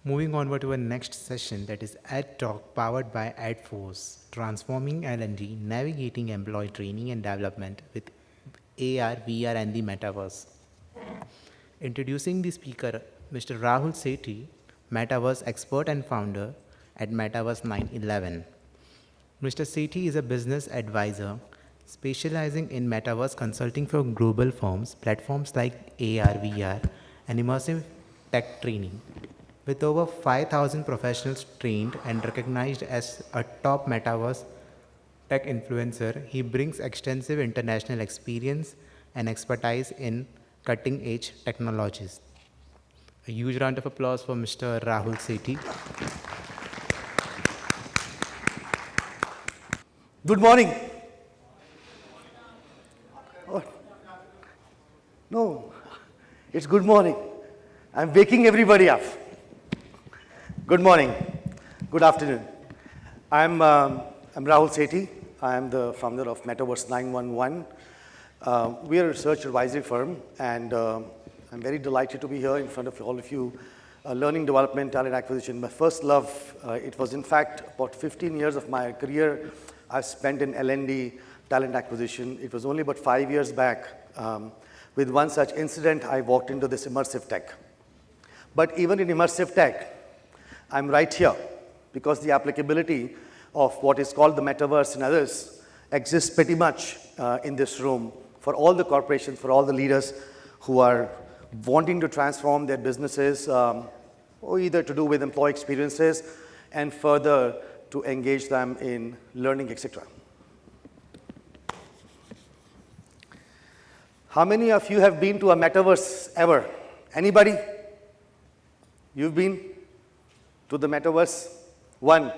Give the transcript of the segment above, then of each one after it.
Moving onward to our next session, that is edTalk powered by edForce, transforming L&D, navigating employee training and development with AR, VR and the Metaverse. Introducing the speaker, Mr. Rrahul Sethi, Metaverse expert and founder at Metaverse 911. Mr. Sethi is a business advisor specializing in Metaverse consulting for global firms, platforms like AR, VR, and immersive tech training. With over 5,000 professionals trained and recognized as a top Metaverse tech influencer, he brings extensive international experience and expertise in cutting edge technologies. A huge round of applause for Mr. Rrahul Sethi. Good morning. Oh, no, it's good morning. I'm waking everybody up. Good morning. Good afternoon. I'm Rrahul Sethi. I am the founder of Metaverse 911. We are a research advisory firm, and I'm very delighted to be here in front of all of you. Learning development, talent acquisition, my first love. It was, in fact, about 15 years of my career I've spent in L&D, talent acquisition. It was only about 5 years back. With one such incident, I walked into this immersive tech. But even in immersive tech, I'm right here because the applicability of what is called the metaverse and others exists pretty much in this room for all the corporations, for all the leaders who are wanting to transform their businesses or either to do with employee experiences and further to engage them in learning, etc. How many of you have been to a metaverse ever? Anybody? You've been to the metaverse? One.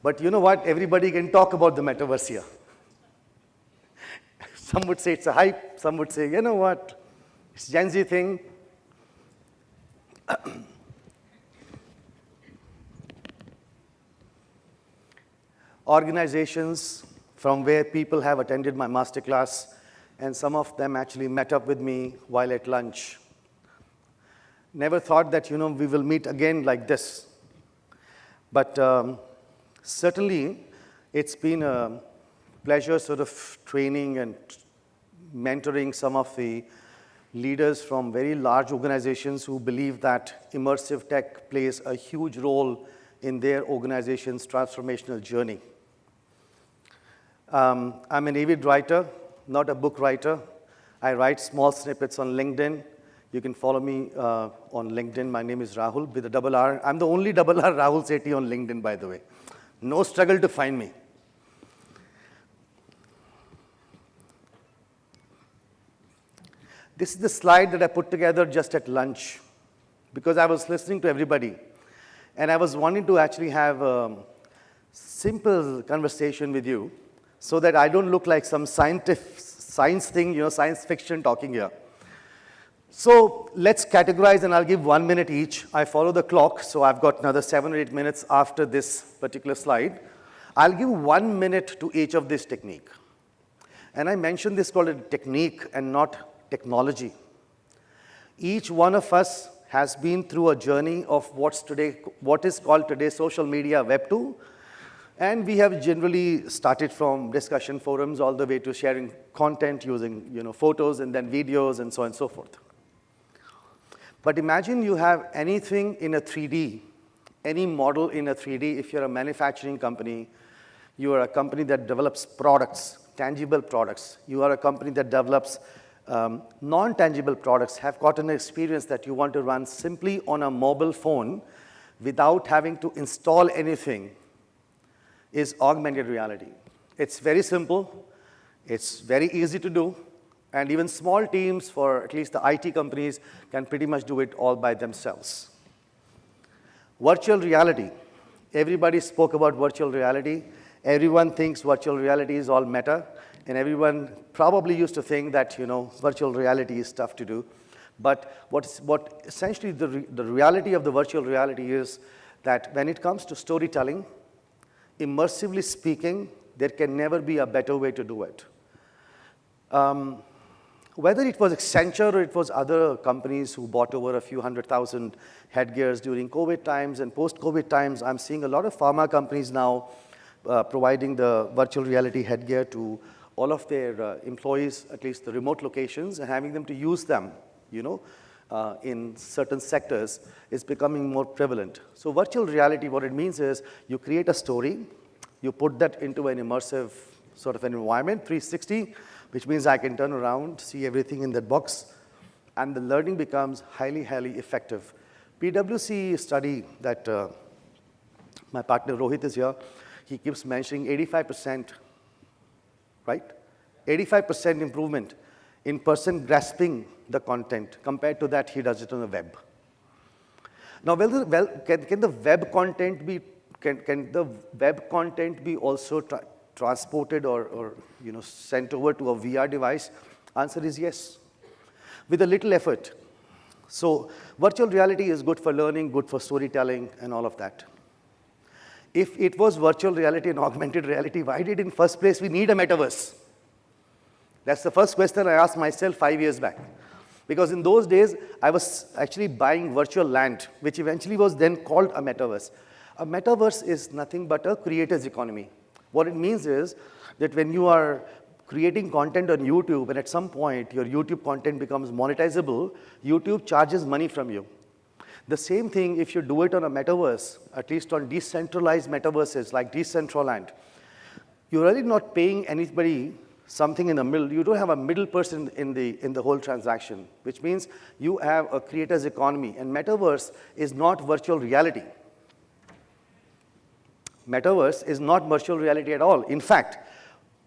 But you know what? Everybody can talk about the metaverse here. Some would say it's a hype. Some would say, you know what? It's a Gen Z thing. Organizations from where people have attended my masterclass, and some of them actually met up with me while at lunch. Never thought that, we will meet again like this. But certainly, it's been a pleasure sort of training and mentoring some of the leaders from very large organizations who believe that immersive tech plays a huge role in their organization's transformational journey. I'm an avid writer, not a book writer. I write small snippets on LinkedIn. You can follow me on LinkedIn. My name is Rrahul with a double R. I'm the only double R Rrahul Sethi on LinkedIn, by the way. No struggle to find me. This is the slide that I put together just at lunch because I was listening to everybody. And I was wanting to actually have a simple conversation with you so that I don't look like some science thing, science fiction talking here. So let's categorize, and I'll give 1 minute each. I follow the clock, so I've got another 7 or 8 minutes after this particular slide. I'll give 1 minute to each of this technique. And I mentioned this called a technique and not technology. Each one of us has been through a journey of what is called today social media, Web 2. And we have generally started from discussion forums all the way to sharing content using photos and then videos and so on and so forth. But imagine you have anything in a 3D, any model in a 3D. If you're a manufacturing company, you are a company that develops products, tangible products. You are a company that develops non-tangible products, have gotten an experience that you want to run simply on a mobile phone without having to install anything, is augmented reality. It's very simple. It's very easy to do. And even small teams, for at least the IT companies, can pretty much do it all by themselves. Virtual reality. Everybody spoke about virtual reality. Everyone thinks virtual reality is all meta. And everyone probably used to think that, virtual reality is tough to do. But what essentially the reality of the virtual reality is that when it comes to storytelling, immersively speaking, there can never be a better way to do it. Whether it was Accenture or it was other companies who bought over a few 100,000 headgears during COVID times and post-COVID times, I'm seeing a lot of pharma companies now providing the virtual reality headgear to all of their employees, at least the remote locations, and having them to use them, in certain sectors is becoming more prevalent. So virtual reality, what it means is you create a story, you put that into an immersive sort of an environment, 360, which means I can turn around, see everything in that box, and the learning becomes highly, highly effective. PwC study that my partner Rohit is here, he keeps mentioning 85%, right? 85% improvement in person grasping the content compared to that he does it on the web. Now, can the web content be, can the web content be also transported or sent over to a VR device? Answer is yes, with a little effort. So virtual reality is good for learning, good for storytelling, and all of that. If it was virtual reality and augmented reality, why did in first place we need a metaverse? That's the first question I asked myself 5 years back. Because in those days, I was actually buying virtual land, which eventually was then called a metaverse. A metaverse is nothing but a creator's economy. What it means is that when you are creating content on YouTube, and at some point your YouTube content becomes monetizable, YouTube charges money from you. The same thing if you do it on a metaverse, at least on decentralized metaverses like Decentraland, you're really not paying anybody something in the middle. You don't have a middle person in the whole transaction, which means you have a creator's economy. And metaverse is not virtual reality. Metaverse is not virtual reality at all. In fact,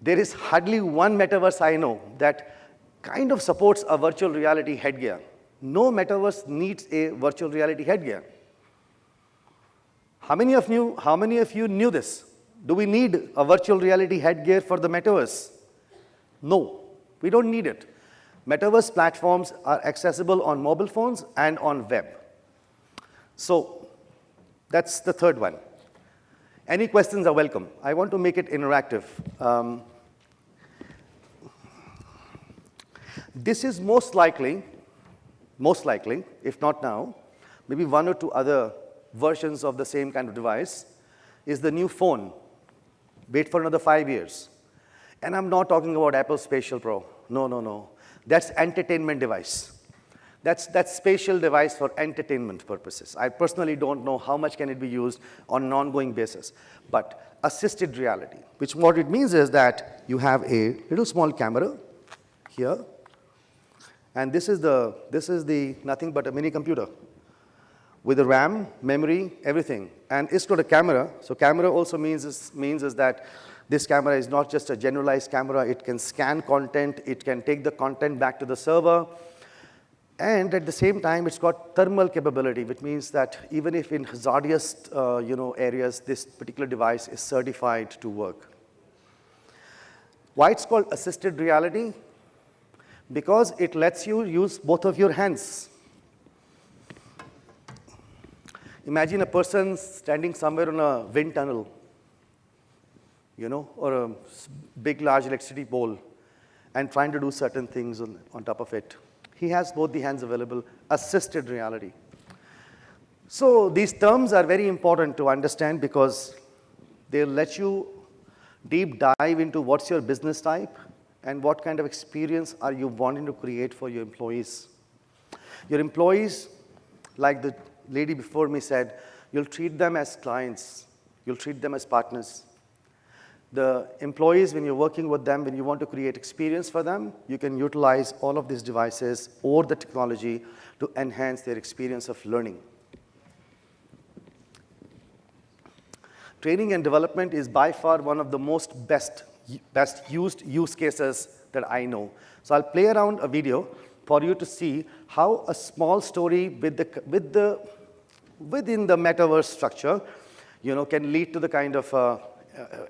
there is hardly one metaverse I know that kind of supports a virtual reality headgear. No metaverse needs a virtual reality headgear. How many of you knew this? Do we need a virtual reality headgear for the metaverse? No, we don't need it. Metaverse platforms are accessible on mobile phones and on web. So that's the third one. Any questions are welcome. I want to make it interactive. This is most likely, if not now, maybe one or two other versions of the same kind of device, is the new phone. Wait for another 5 years. And I'm not talking about Apple Spatial Pro. No. That's entertainment device. That's spatial device for entertainment purposes. I personally don't know how much can it be used on an ongoing basis. But assisted reality, which what it means is that you have a little small camera here, and this is the nothing but a mini computer with a RAM, memory, everything. And it's got a camera. So camera also means is that this camera is not just a generalized camera. It can scan content. It can take the content back to the server. And at the same time, it's got thermal capability, which means that even if in hazardous areas, this particular device is certified to work. Why it's called assisted reality? Because it lets you use both of your hands. Imagine a person standing somewhere on a wind tunnel, or a big, large electricity pole, and trying to do certain things on top of it. He has both the hands available, assisted reality. So these terms are very important to understand because they let you deep dive into what's your business type and what kind of experience are you wanting to create for your employees. Your employees, like the lady before me said, you'll treat them as clients. You'll treat them as partners. The employees, when you're working with them, when you want to create experience for them, you can utilize all of these devices or the technology to enhance their experience of learning. Training and development is by far one of the most best used use cases that I know. So I'll play around a video for you to see how a small story within the metaverse structure, can lead to the kind of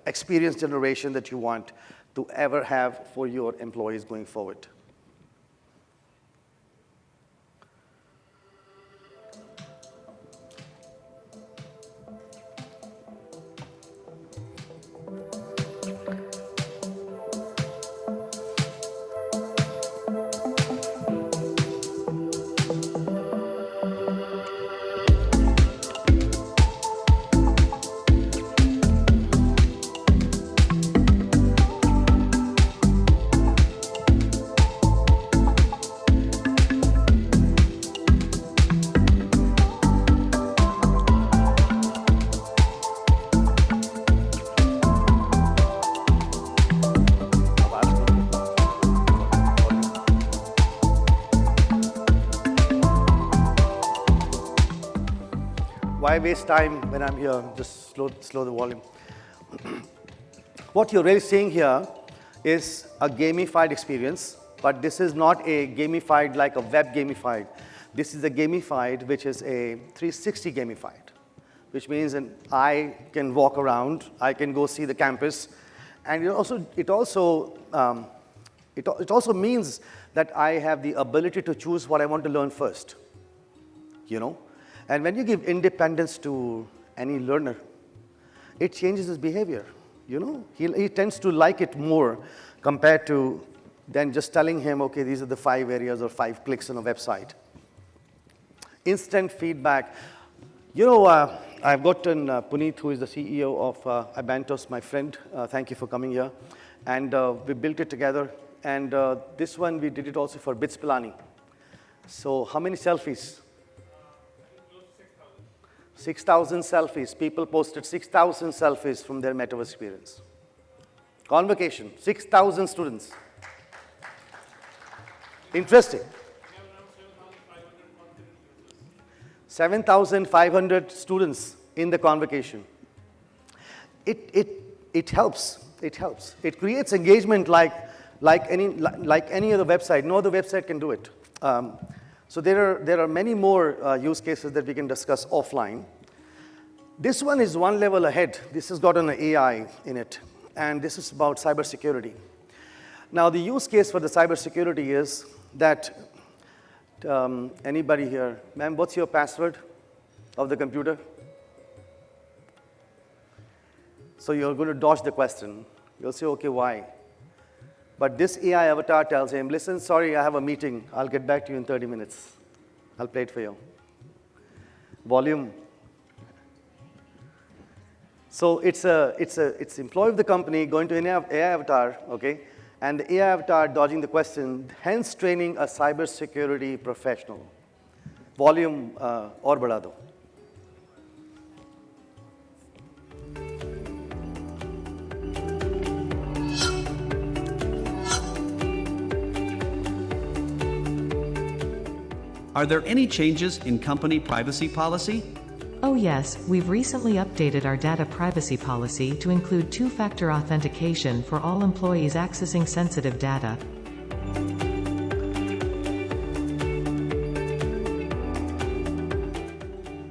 experience generation that you want to ever have for your employees going forward. Why waste time when I'm here? Just slow the volume. What you're really seeing here is a gamified experience, but this is not a gamified like a web gamified. This is a gamified which is a 360 gamified, which means I can walk around, I can go see the campus, and it also means that I have the ability to choose what I want to learn first, And when you give independence to any learner, it changes his behavior, He tends to like it more compared to than just telling him, okay, these are the 5 areas or 5 clicks on a website. Instant feedback. I've gotten Puneet, who is the CEO of Abantos, my friend. Thank you for coming here. And we built it together. And this one, we did it also for Bits Pilani. So how many selfies? 6,000 selfies. People posted 6,000 selfies from their metaverse experience. Convocation, 6,000 students. Interesting. 7,500 students in the convocation. It helps. It helps. It creates engagement like any other website. No other website can do it. So there are many more use cases that we can discuss offline. This one is one level ahead. This has got an AI in it, and this is about cybersecurity. Now, the use case for the cybersecurity is that anybody here, ma'am, what's your password of the computer? So you're going to dodge the question. You'll say, okay, why? But this AI avatar tells him, listen, sorry, I have a meeting. I'll get back to you in 30 minutes. I'll play it for you. Volume. So it's employee of the company going to an AI avatar, okay? And the AI avatar dodging the question, hence training a cybersecurity professional. Volume or बढ़ा दो. Are there any changes in company privacy policy? Oh yes, we've recently updated our data privacy policy to include two-factor authentication for all employees accessing sensitive data.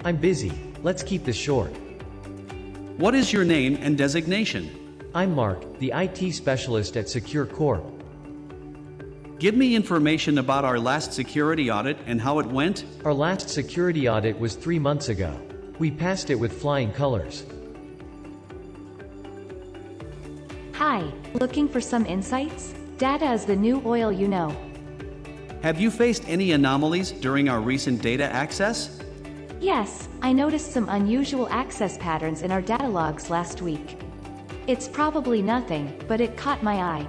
I'm busy. Let's keep this short. What is your name and designation? I'm Mark, the IT specialist at Secure Corp. Give me information about our last security audit and how it went. Our last security audit was 3 months ago. We passed it with flying colors. Hi, looking for some insights? Data is the new oil, Have you faced any anomalies during our recent data access? Yes, I noticed some unusual access patterns in our data logs last week. It's probably nothing, but it caught my eye.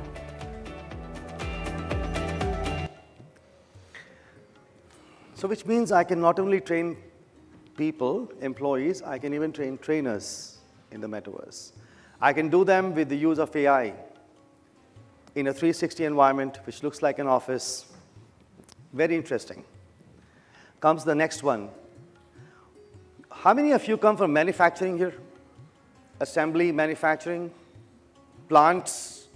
So which means I can not only train people, employees, I can even train trainers in the metaverse. I can do them with the use of AI in a 360 environment, which looks like an office. Very interesting. Comes the next one. How many of you come from manufacturing here? Assembly, manufacturing, plants?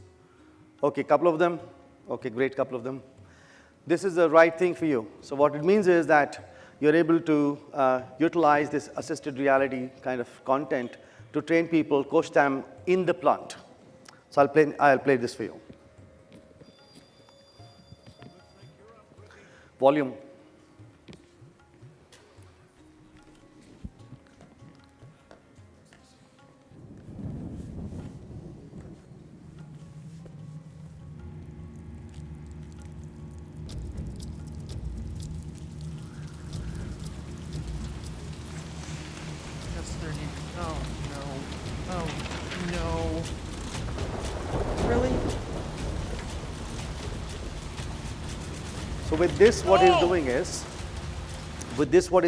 Okay, couple of them. Okay, great, couple of them. This is the right thing for you. So what it means is that you're able to utilize this assisted reality kind of content to train people, coach them in the plant. So I'll play this for you. Volume. So with this, what he's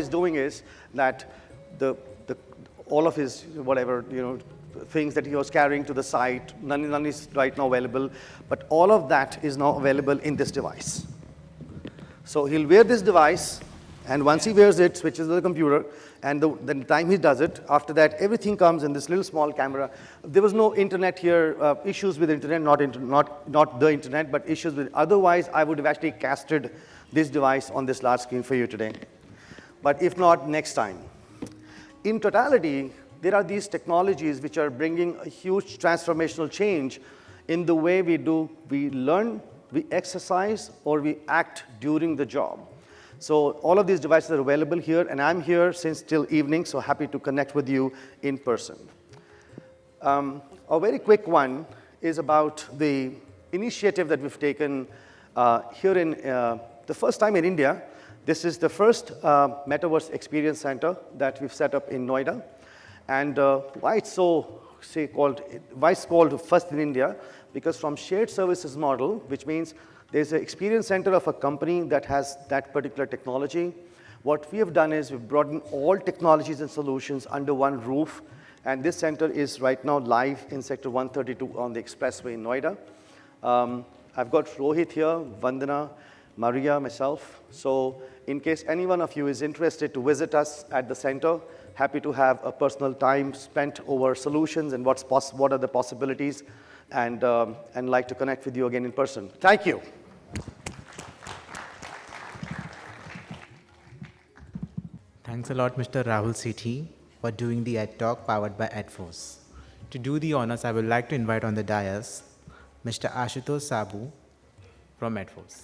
doing is that all of his things that he was carrying to the site, none is right now available, but all of that is now available in this device. So he'll wear this device, And once he wears it, switches to the computer, and the time he does it, after that, everything comes in this little small camera. There was no internet here, issues with internet, not the internet, but issues with, otherwise I would have actually casted this device on this large screen for you today. But if not, next time. In totality, there are these technologies which are bringing a huge transformational change in the way we learn, we exercise, or we act during the job. So all of these devices are available here, and I'm here since till evening, so happy to connect with you in person. A very quick one is about the initiative that we've taken here in, the first time in India. This is the first Metaverse Experience Center that we've set up in Noida. And why it's called first in India, because from shared services model, which means there's an experience center of a company that has that particular technology. What we have done is we've brought in all technologies and solutions under one roof, and this center is right now live in Sector 132 on the expressway in Noida. I've got Rohit here, Vandana, Maria, myself. So in case any one of you is interested to visit us at the center, happy to have a personal time spent over solutions and what are the possibilities, and like to connect with you again in person. Thank you. Thanks a lot, Mr. Rrahul Sethi, for doing the edTalk powered by edForce. To do the honors, I would like to invite on the dais Mr. Ashutosh Sabu from edForce.